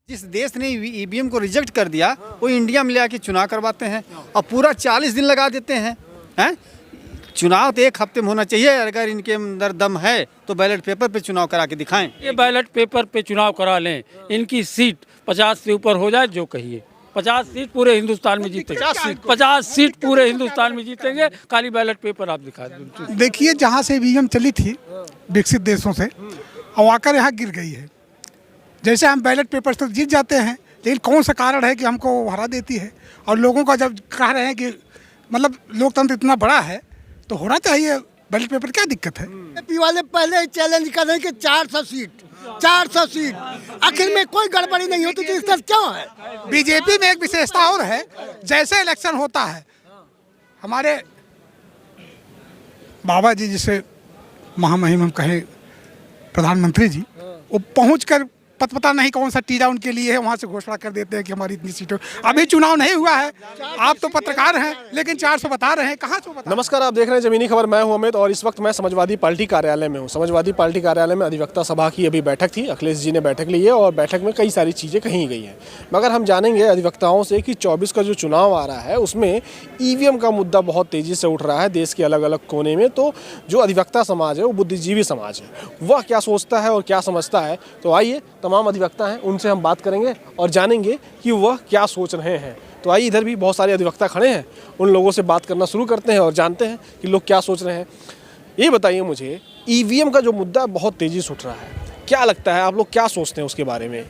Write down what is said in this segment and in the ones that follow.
जिस देश ने ईवीएम को रिजेक्ट कर दिया वो इंडिया में ले आके चुनाव करवाते हैं और पूरा 40 दिन लगा देते हैं। चुनाव तो एक हफ्ते में होना चाहिए। अगर इनके अंदर दम है तो बैलेट पेपर पे चुनाव करा के दिखाएं। ये बैलेट पेपर पे चुनाव करा लें, इनकी सीट 50 से ऊपर हो जाए, जो कहिए 50 सीट पूरे हिंदुस्तान में जीतेंगे। 50 सीट पूरे हिंदुस्तान में जीतेंगे। खाली बैलेट पेपर आप दिखा दें। देखिए, जहाँ से ईवीएम चली थी विकसित देशों से और आकर यहाँ गिर गई है। जैसे हम बैलेट पेपर से जीत जाते हैं, लेकिन कौन सा कारण है कि हमको हरा देती है। और लोगों का जब कह रहे हैं कि मतलब लोकतंत्र इतना बड़ा है तो होना चाहिए बैलेट पेपर, क्या दिक्कत है। बीजेपी वाले पहले ही चैलेंज कर रहे हैं कि 400 सीट, आखिर में कोई गड़बड़ी नहीं होती तो इसका क्यों है। बीजेपी में एक विशेषता और है, जैसे इलेक्शन होता है हमारे बाबा जी, जिसे महामहिम हम कहें प्रधानमंत्री जी, वो पहुंचकर पता नहीं कौन सा टीरा उनके लिए है, वहाँ से घोषणा कर देते हैं कि हमारी इतनी सीटों। अभी चुनाव नहीं हुआ है, आप तो पत्रकार हैं, लेकिन 400 बता रहे हैं, कहाँ से बता। नमस्कार, आप देख रहे हैं जमीनी खबर। मैं हूं अमित और इस वक्त मैं समाजवादी पार्टी कार्यालय में हूं। समाजवादी पार्टी कार्यालय में अधिवक्ता सभा की अभी बैठक थी। अखिलेश जी ने बैठक ली है और बैठक में कई सारी चीज़ें कही गई हैं, मगर हम जानेंगे अधिवक्ताओं से कि 24 का जो चुनाव आ रहा है उसमें ईवीएम का मुद्दा बहुत तेज़ी से उठ रहा है देश के अलग अलग कोने में। तो जो अधिवक्ता समाज है वो बुद्धिजीवी समाज है, वह क्या सोचता है और क्या समझता है। तो आइए, तमाम अधिवक्ता हैं, उनसे हम बात करेंगे और जानेंगे कि वह क्या सोच रहे हैं। तो आइए, इधर भी बहुत सारे अधिवक्ता खड़े हैं, उन लोगों से बात करना शुरू करते हैं और जानते हैं कि लोग क्या सोच रहे हैं। ये बताइए मुझे, ईवीएम का जो मुद्दा बहुत तेज़ी से उठ रहा है, क्या लगता है, आप लोग क्या सोचते हैं उसके बारे में।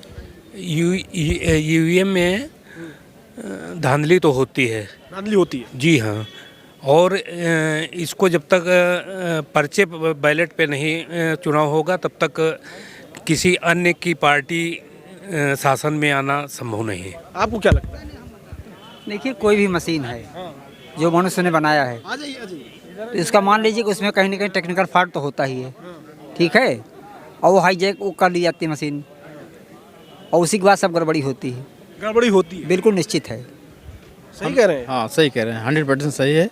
ईवीएम में धांधली तो होती है। धांधली होती है? जी हाँ। और इसको जब तक पर्चे बैलेट पे नहीं चुनाव होगा तब तक किसी अन्य की पार्टी शासन में आना संभव नहीं है। आपको क्या लगता है? देखिए, कोई भी मशीन है जो मनुष्य ने बनाया है, तो इसका मान लीजिए कि उसमें कहीं ना कहीं टेक्निकल फॉल्ट तो होता ही है, ठीक है। और वो हाईजैक वो कर ली जाती है मशीन, और उसी के बाद सब गड़बड़ी होती है। गड़बड़ी होती है? बिल्कुल निश्चित है। सही कह रहे हैं? हाँ, सही कह रहे हैं, 100% सही है।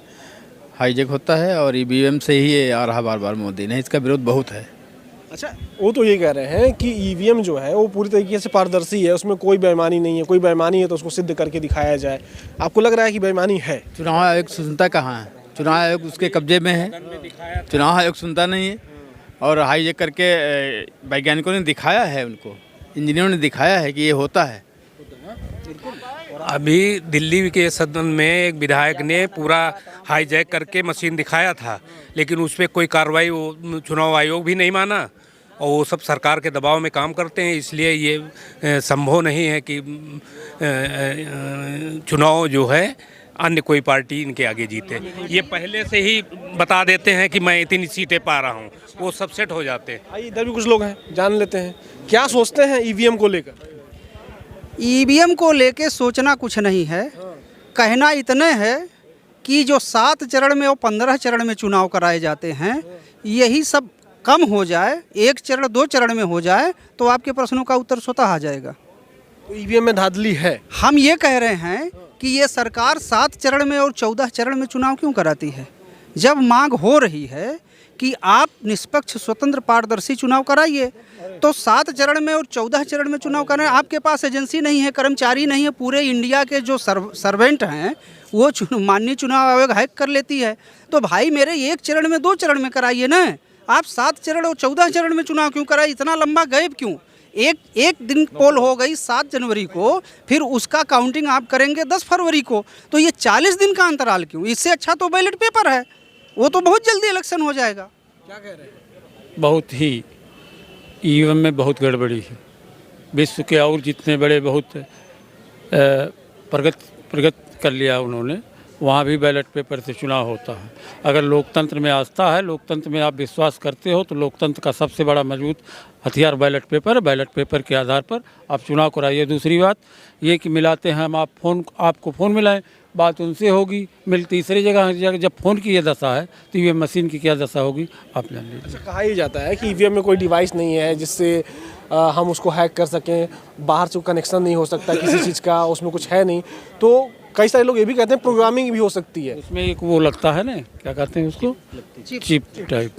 हाईजैक होता है और ईवीएम से ही ये आ रहा बार बार मोदी ने, इसका विरोध बहुत है। अच्छा, वो तो ये कह रहे हैं कि ईवीएम जो है वो पूरी तरीके से पारदर्शी है, उसमें कोई बेईमानी नहीं है। कोई बेईमानी है तो उसको सिद्ध करके दिखाया जाए। आपको लग रहा है कि बेईमानी है? चुनाव आयोग सुनता कहाँ है? चुनाव आयोग उसके कब्जे में है, चुनाव आयोग सुनता नहीं है। और हाईजैक करके वैज्ञानिकों ने दिखाया है, उनको इंजीनियरों ने दिखाया है कि ये होता है। अभी दिल्ली के सदन में एक विधायक ने पूरा हाईजैक करके मशीन दिखाया था, लेकिन उस पर कोई कार्रवाई वो चुनाव आयोग भी नहीं माना, और वो सब सरकार के दबाव में काम करते हैं। इसलिए ये संभव नहीं है कि चुनाव जो है अन्य कोई पार्टी इनके आगे जीते। ये पहले से ही बता देते हैं कि मैं इतनी सीटें पा रहा हूँ, वो सब सेट हो जाते हैं। आइए, इधर भी कुछ लोग हैं, जान लेते हैं क्या सोचते हैं ईवीएम को लेकर। ईवीएम को लेके सोचना कुछ नहीं है, कहना इतने है कि जो 7 चरण में और 15 चरण में चुनाव कराए जाते हैं, यही सब कम हो जाए, 1 चरण 2 चरण में हो जाए तो आपके प्रश्नों का उत्तर स्वतः आ जाएगा। तो ईवीएम में धांधली है? हम ये कह रहे हैं कि ये सरकार 7 चरण में और 14 चरण में चुनाव क्यों कराती है, जब मांग हो रही है कि आप निष्पक्ष स्वतंत्र पारदर्शी चुनाव कराइए। तो 7 चरण में और 14 चरण में चुनाव कराएं। आपके पास एजेंसी नहीं है, कर्मचारी नहीं है, पूरे इंडिया के जो सर्वेंट हैं वो माननीय चुनाव आयोग हैक कर लेती है। तो भाई मेरे 1 चरण में 2 चरण में कराइए ना। आप 7 चरण और 14 चरण में चुनाव क्यों कराइए? इतना लंबा गैप क्यों? एक दिन पोल हो गई 7 जनवरी को, फिर उसका काउंटिंग आप करेंगे 10 फरवरी को, तो ये 40 दिन का अंतराल क्यों? इससे अच्छा तो बैलेट पेपर है, वो तो बहुत जल्दी इलेक्शन हो जाएगा। क्या कह रहे हैं? बहुत ही ईवीएम में बहुत गड़बड़ी है। विश्व के और जितने बड़े बहुत प्रगत कर लिया उन्होंने, वहाँ भी बैलेट पेपर से चुनाव होता है। अगर लोकतंत्र में आस्था है, लोकतंत्र में आप विश्वास करते हो, तो लोकतंत्र का सबसे बड़ा मजबूत हथियार बैलेट पेपर है। बैलेट पेपर के आधार पर आप चुनाव कराइए। दूसरी बात ये कि मिलाते हैं हम, आपको फ़ोन मिलाएं, बात उनसे होगी। तीसरी जगह जब फ़ोन की ये दशा है तो ये मशीन की क्या दशा होगी आप जान लीजिए। अच्छा, कहा ही जाता है कि ईवीएम में कोई डिवाइस नहीं है जिससे हम उसको हैक कर सकें, बाहर से कनेक्शन नहीं हो सकता किसी चीज़ का, उसमें कुछ है नहीं। तो कई सारे लोग ये भी कहते हैं प्रोग्रामिंग भी हो सकती है उसमें। एक वो लगता है ना, क्या कहते हैं उसको, चिप टाइप,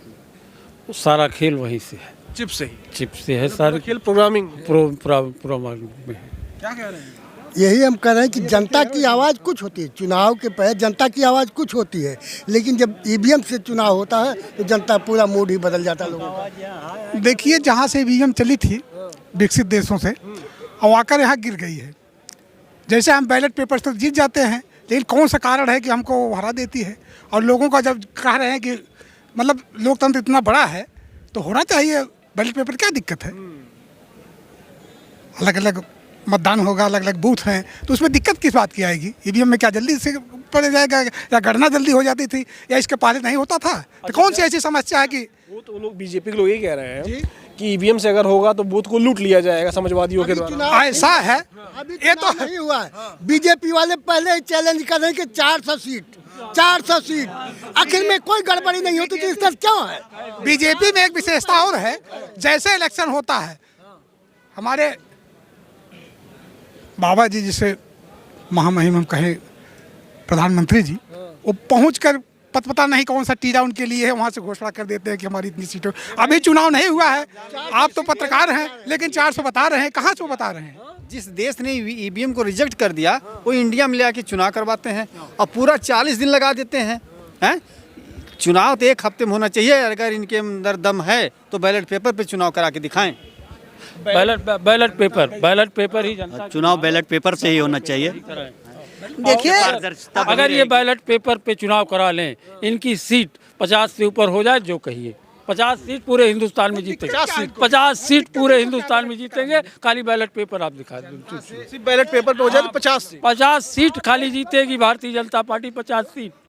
सारा खेल वहीं से है। चिप से ही चिप से है सारे खेल प्रोग्रामिंग प्रोग्रामिंग में है। क्या कह रहे हैं? यही हम कह रहे हैं कि जनता की आवाज़ कुछ होती है, चुनाव के पहले जनता की आवाज़ कुछ होती है, लेकिन जब ईवीएम से चुनाव होता है तो जनता पूरा मूड ही बदल जाता है लोगों का। देखिए जहाँ से ईवीएम चली थी विकसित देशों से और आकर यहाँ गिर गई है। जैसे हम बैलेट पेपर से जीत जाते हैं, लेकिन कौन सा कारण है कि हमको हरा देती है। और लोगों का जब कह रहे हैं कि मतलब लोकतंत्र इतना बड़ा है तो होना चाहिए बैलेट पेपर, क्या दिक्कत है? अलग अलग मतदान होगा, अलग अलग बूथ हैं, तो उसमें दिक्कत किस बात की आएगी? ईवीएम में क्या जल्दी से पड़ जाएगा, या गणना जल्दी हो जाती थी, या इसके पहले नहीं होता था? तो कौन सी ऐसी समस्या है कि वो तो लोग बीजेपी के लोग ये कह रहे हैं कि ईवीएम से अगर होगा तो बूथ को लूट लिया जाएगा समाजवादियों के द्वारा। ऐसा है? अभी ये तो नहीं हुआ है। बीजेपी वाले पहले ही चैलेंज कर रहे हैं कि 400 सीट, आखिर में कोई गड़बड़ी नहीं होती तो इसका क्यों है? बीजेपी में एक विशेषता और है, जैसे इलेक्शन होता है हमारे बाबा जी, जिसे महामहिम हम कहें प्रधानमंत्री जी, वो पहुंचकर पता नहीं कौन सा टीरा उनके लिए है, वहां से घोषणा कर देते हैं कि हमारी इतनी सीटें। अभी चुनाव नहीं हुआ है, आप तो पत्रकार हैं, लेकिन 400 बता रहे हैं, कहाँ से बता रहे हैं? जिस देश ने ईवीएम को रिजेक्ट कर दिया वो इंडिया में ले आके चुनाव करवाते हैं और पूरा 40 दिन लगा देते हैं। चुनाव तो 1 हफ्ते में होना चाहिए। अगर इनके अंदर दम है तो बैलेट पेपर पे चुनाव करा के दिखाएं। बैलेट पेपर ही जनता चुनाव बैलेट पेपर से ही होना चाहिए। देखिए अगर ये बैलेट पेपर पे चुनाव करा लें, इनकी सीट 50 से ऊपर हो जाए, जो कहिए 50 सीट पूरे हिंदुस्तान में जीतेंगे। 50 सीट पूरे हिंदुस्तान में जीतेंगे। खाली बैलेट पेपर आप दिखा दें, सिर्फ बैलेट पेपर पे हो जाए तो 50 50 सीट खाली जीतेगी भारतीय जनता पार्टी, 50 सीट।